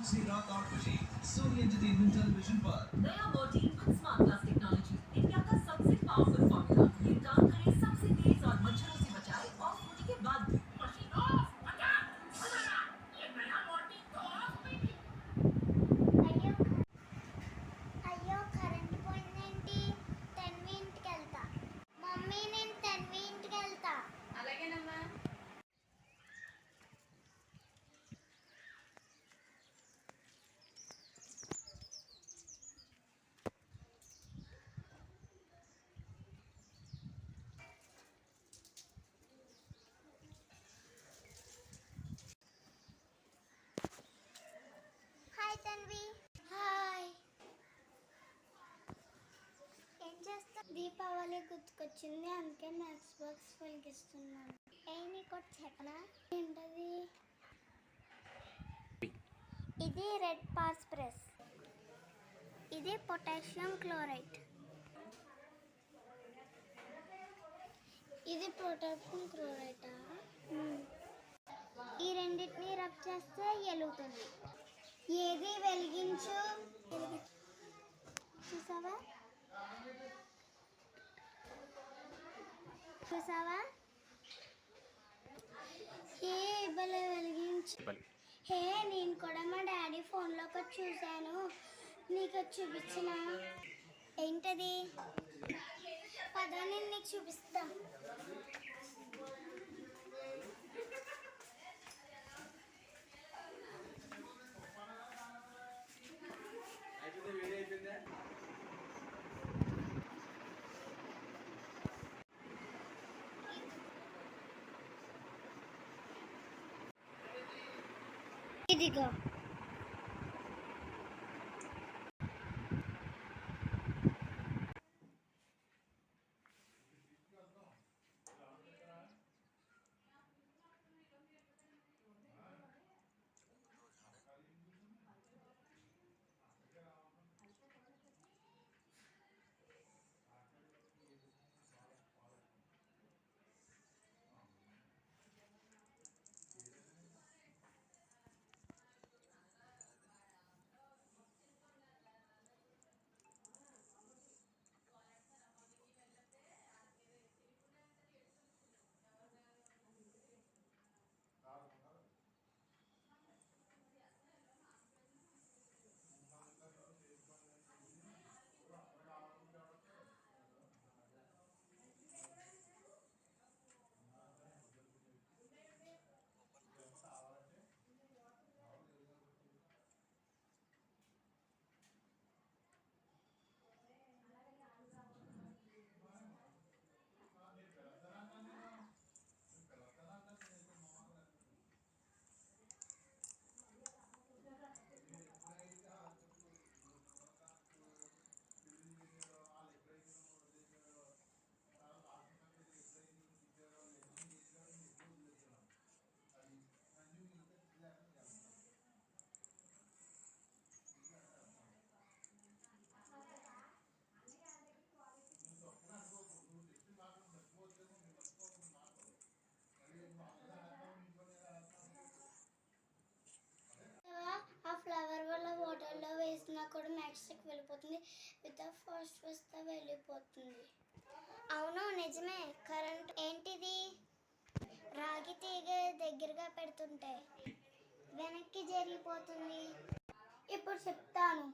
से रात 8 बजे सोनी एंटरटेनमेंट टेलीविजन पर। नया Mortein with smart plus technology, India का सबसे पावरफुल फॉर्मूला। ये काम करे सबसे तेज और मच्छरों से बचाए ऑफ होने के बाद भी। मशीन ऑफ, बचा, बचा। ये नया मॉर्टीन तो ऑफ में भी। అయ్యో కరెంట్ పోయిందేంటి? తన్వి ఇంటికి వెళ్తా. మమ్మీ నేను తన్వి ఇంటికి వెళ్తా. అలాగేనమ్మా. హాయ్ తన్వి. హాయ్. ఏం చేస్తా? దీపావళి గుర్తుకొచ్చింది, అందుకే మ్యాక్స్ బాక్స్ వెలిగిస్తున్నాను. నీకు చెప్పనా? ఏంటది? ఇది రెడ్ ఫాస్ఫరస్, ఇది పొటాషియం క్లోరైడ్, ఇది పొటాషియం క్లోరైడా? ఈ రెండింటిని రబ్ చేస్తే వెలుగుతుంది. ఏది వెలిగించు. చూసావా చూసావా? ఏ భలే వెలిగించు. హే నేను కూడా మా డాడీ ఫోన్లో ఒకటి చూశాను, నీకు అది చూపించిన. ఏంటది? పద నేను నీకు చూపిస్తా. ఇదిగో. ఆ ఫ్లవర్ వల్ల వాటర్లో వేసినా కూడా నెక్స్ట్కి వెళ్ళిపోతుంది, విత్ ఫస్ట్ వస్తే వెళ్ళిపోతుంది. అవును నిజమే. కరెంట్ ఏంటిది? రాగి తీగ దగ్గరగా పెడుతుంటే వెనక్కి జరిగిపోతుంది. ఇప్పుడు చెప్తాను.